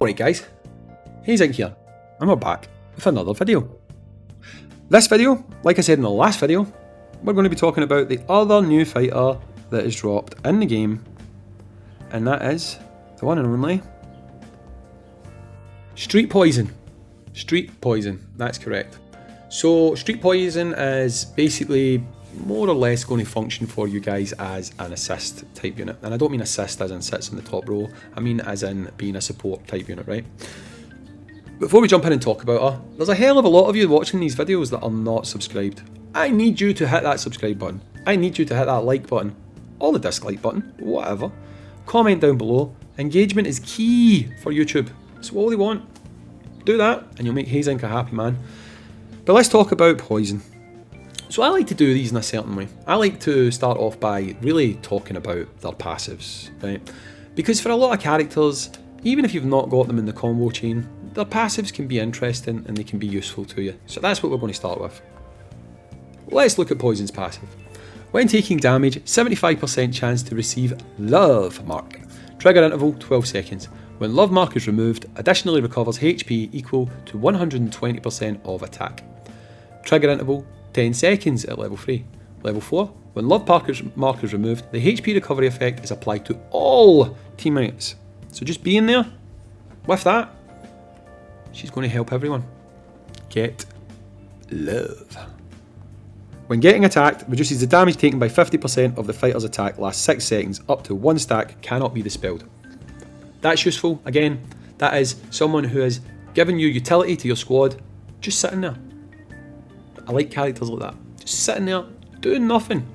Alright guys, Hayzink here, and we're back with another video. This video, like I said in the last video, we're going to be talking about the other new fighter that is dropped in the game, and that is the one and only Street Poison. Street Poison, that's correct. So Street Poison is basically more or less going to function for you guys as an assist type unit. And I don't mean assist as in sits in the top row, I mean as in being a support type unit, right? Before we jump in and talk about her, there's a hell of a lot of you watching these videos that are not subscribed. I need you to hit that subscribe button. I need you to hit that like button, or the dislike button, whatever. Comment down below. Engagement is key for YouTube. It's all they want. Do that and you'll make Hayzink a happy man. But let's talk about Poison. So I like to do these in a certain way. I like to start off by really talking about their passives, right? Because for a lot of characters, even if you've not got them in the combo chain, their passives can be interesting and they can be useful to you. So that's what we're going to start with. Let's look at Poison's passive. When taking damage, 75% chance to receive Love Mark. Trigger interval 12 seconds. When Love Mark is removed, additionally recovers HP equal to 120% of attack. Trigger interval 10 seconds at level 3. Level 4, when Love Mark is removed, the HP recovery effect is applied to all teammates. So just being there, with that, she's going to help everyone get love. When getting attacked, reduces the damage taken by 50% of the fighter's attack lasts 6 seconds, up to 1 stack, cannot be dispelled. That's useful. Again, that is someone who has given you utility to your squad, just sitting there. I like characters like that. Just sitting there, doing nothing.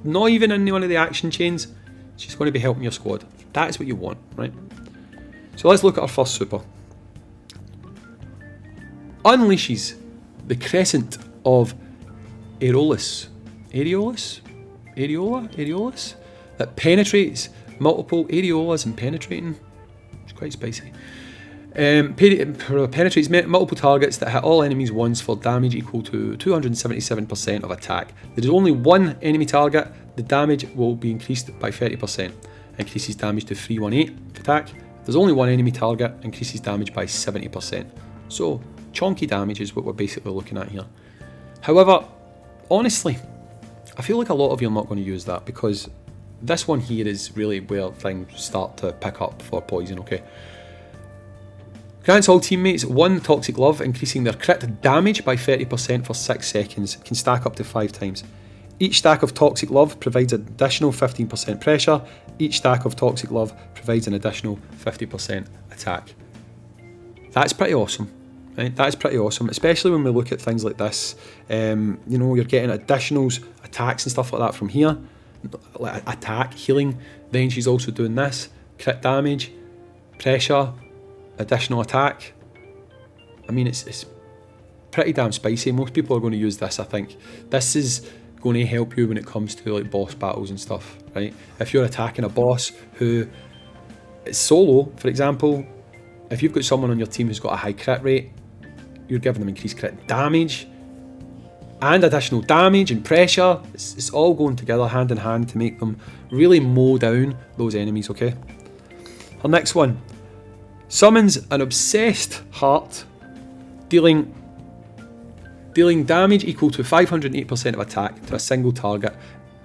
Not even in one of the action chains. She's going to be helping your squad. That's what you want, right? So let's look at our first super. Unleashes the crescent of Areolus. Areola? That penetrates multiple areolas and penetrating. It's quite spicy. Penetrates multiple targets that hit all enemies once for damage equal to 277% of attack. There is only one enemy target, the damage will be increased by 30%. Increases damage to 318 attack. If there's only one enemy target, increases damage by 70%. So, chunky damage is what we're basically looking at here. However, honestly, I feel like a lot of you are not going to use that because this one here is really where things start to pick up for Poison, okay? Grants all teammates 1 Toxic Love, increasing their crit damage by 30% for 6 seconds, can stack up to 5 times. Each stack of Toxic Love provides an additional 15% pressure, each stack of Toxic Love provides an additional 50% attack. That's pretty awesome, right? That's pretty awesome, especially when we look at things like this. You know, you're getting additionals, attacks and stuff like that from here. Like attack, healing, then she's also doing this, crit damage, pressure, additional attack. I mean, it's pretty damn spicy. Most people are going to use this, I think. This is going to help you when it comes to like boss battles and stuff, right? If you're attacking a boss who is solo, for example, if you've got someone on your team who's got a high crit rate, you're giving them increased crit damage and additional damage and pressure. It's all going together hand in hand to make them really mow down those enemies, okay? Our next one. Summons an Obsessed Heart, dealing damage equal to 508% of attack to a single target.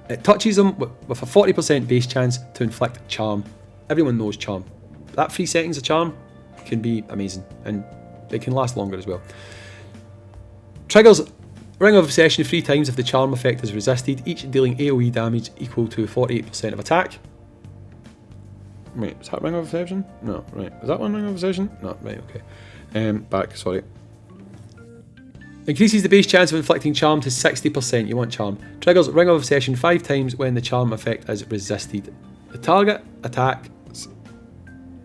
It touches them with a 40% base chance to inflict Charm. Everyone knows Charm. That 3 seconds of Charm can be amazing, and it can last longer as well. Triggers Ring of Obsession 3 times if the Charm effect is resisted, each dealing AoE damage equal to 48% of attack. Wait, is that Ring of Obsession? No, right. Is that one Ring of Obsession? No, right, okay. Back, sorry. Increases the base chance of inflicting Charm to 60%. You want Charm. Triggers Ring of Obsession 5 times when the Charm effect is resisted. The target attacks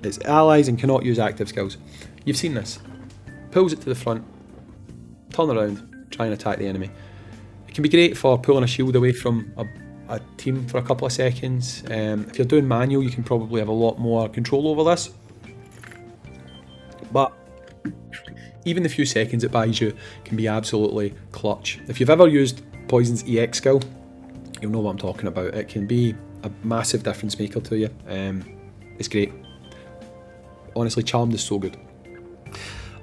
its allies and cannot use active skills. You've seen this. Pulls it to the front, turn around, try and attack the enemy. It can be great for pulling a shield away from a team for a couple of seconds. If you're doing manual, you can probably have a lot more control over this. But even the few seconds it buys you can be absolutely clutch. If you've ever used Poison's EX skill, you'll know what I'm talking about. It can be a massive difference maker to you. It's great. Honestly, Charmed is so good.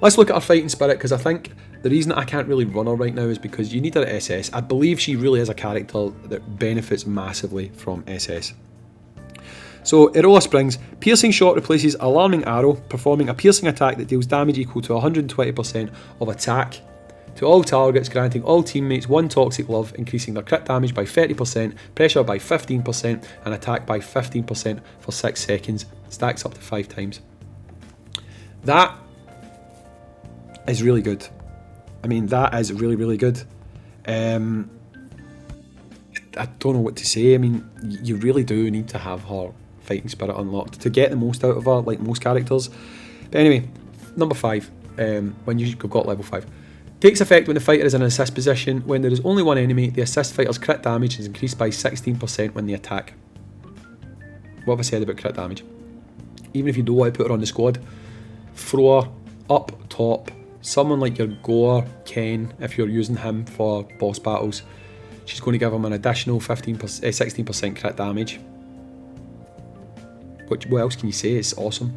Let's look at her fighting spirit, because I think the reason that I can't really run her right now is because you need her at SS. I believe she really is a character that benefits massively from SS. So, Irola Springs. Piercing Shot replaces Alarming Arrow, performing a piercing attack that deals damage equal to 120% of attack to all targets, granting all teammates 1 Toxic Love, increasing their crit damage by 30%, pressure by 15%, and attack by 15% for 6 seconds. Stacks up to 5 times. That is really good. I mean, that is really, really good. I don't know what to say. I mean, you really do need to have her fighting spirit unlocked to get the most out of her, like most characters. But anyway, number 5, when you've got level 5. Takes effect when the fighter is in an assist position. When there is only one enemy, the assist fighter's crit damage is increased by 16% when they attack. What have I said about crit damage? Even if you don't want to put her on the squad, throw her up top. Someone like your Gore, Ken, if you're using him for boss battles, she's going to give him an additional 16% crit damage. What else can you say? It's awesome.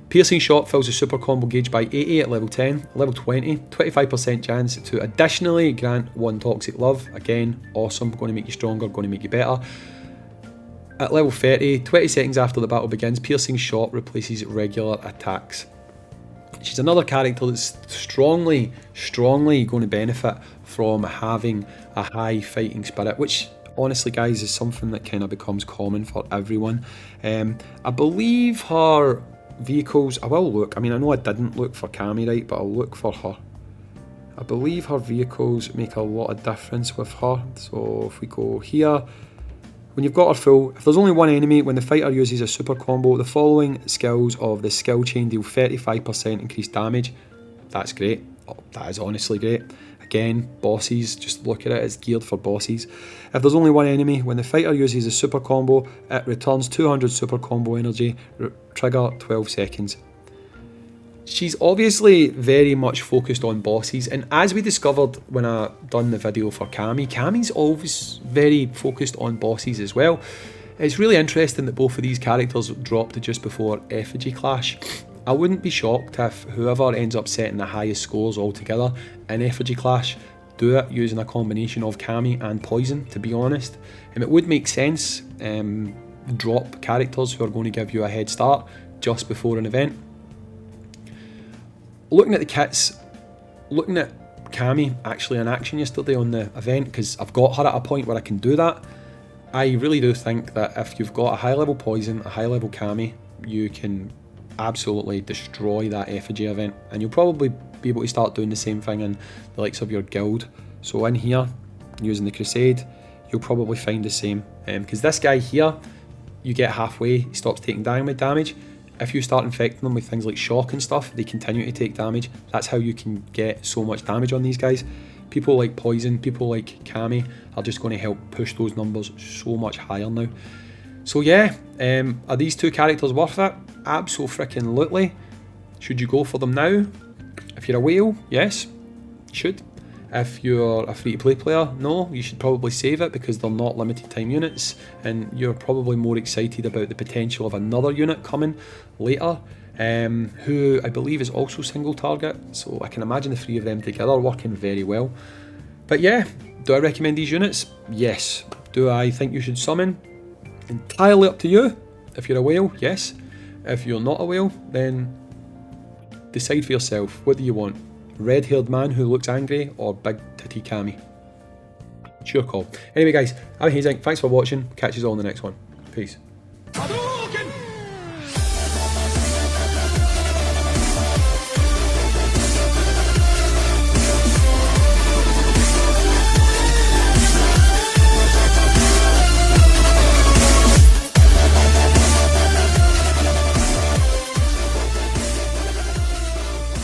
Piercing Shot fills the super combo gauge by 80 at level 10. Level 20, 25% chance to additionally grant 1 Toxic Love. Again, awesome. Going to make you stronger, going to make you better. At level 30, 20 seconds after the battle begins, Piercing Shot replaces regular attacks. She's another character that's strongly going to benefit from having a high fighting spirit, which honestly, guys, is something that kind of becomes common for everyone. I believe her vehicles, I will look, I mean, I know I didn't look for Cammy, right, but I'll look for her. I believe her vehicles make a lot of difference with her. So if we go here, when you've got her full, if there's only one enemy, when the fighter uses a super combo, the following skills of the skill chain deal 35% increased damage. That's great. Oh, that is honestly great. Again, bosses, just look at it, it's geared for bosses. If there's only one enemy, when the fighter uses a super combo, it returns 200 super combo energy, trigger 12 seconds. She's obviously very much focused on bosses, and as we discovered when I done the video for Cammy, Cammy's always very focused on bosses as well. It's really interesting that both of these characters dropped just before Effigy Clash. I wouldn't be shocked if whoever ends up setting the highest scores altogether in Effigy Clash do it using a combination of Cammy and Poison, to be honest. It would make sense, drop characters who are going to give you a head start just before an event. Looking at the kits, looking at Cammy actually in action yesterday on the event, because I've got her at a point where I can do that, I really do think that if you've got a high level Poison, a high level Cammy, you can absolutely destroy that Effigy event, and you'll probably be able to start doing the same thing in the likes of your guild. So in here, using the Crusade, you'll probably find the same, because this guy here, you get halfway, he stops taking damage. If you start infecting them with things like shock and stuff, they continue to take damage. That's how you can get so much damage on these guys. People like Poison, people like Cammy are just going to help push those numbers so much higher now. So yeah, are these two characters worth it? Abso-freaking-lutely. Should you go for them now? If you're a whale, yes, you should. If you're a free-to-play player, no, you should probably save it because they're not limited time units, and you're probably more excited about the potential of another unit coming later, who I believe is also single target, so I can imagine the three of them together working very well. But yeah, do I recommend these units? Yes. Do I think you should summon? Entirely up to you. If you're a whale, yes. If you're not a whale, then decide for yourself. What do you want? Red-haired man who looks angry, or big titty Cammy? It's your call. Anyway guys, I'm Hayzink, thanks for watching, catch you all in the next one. Peace.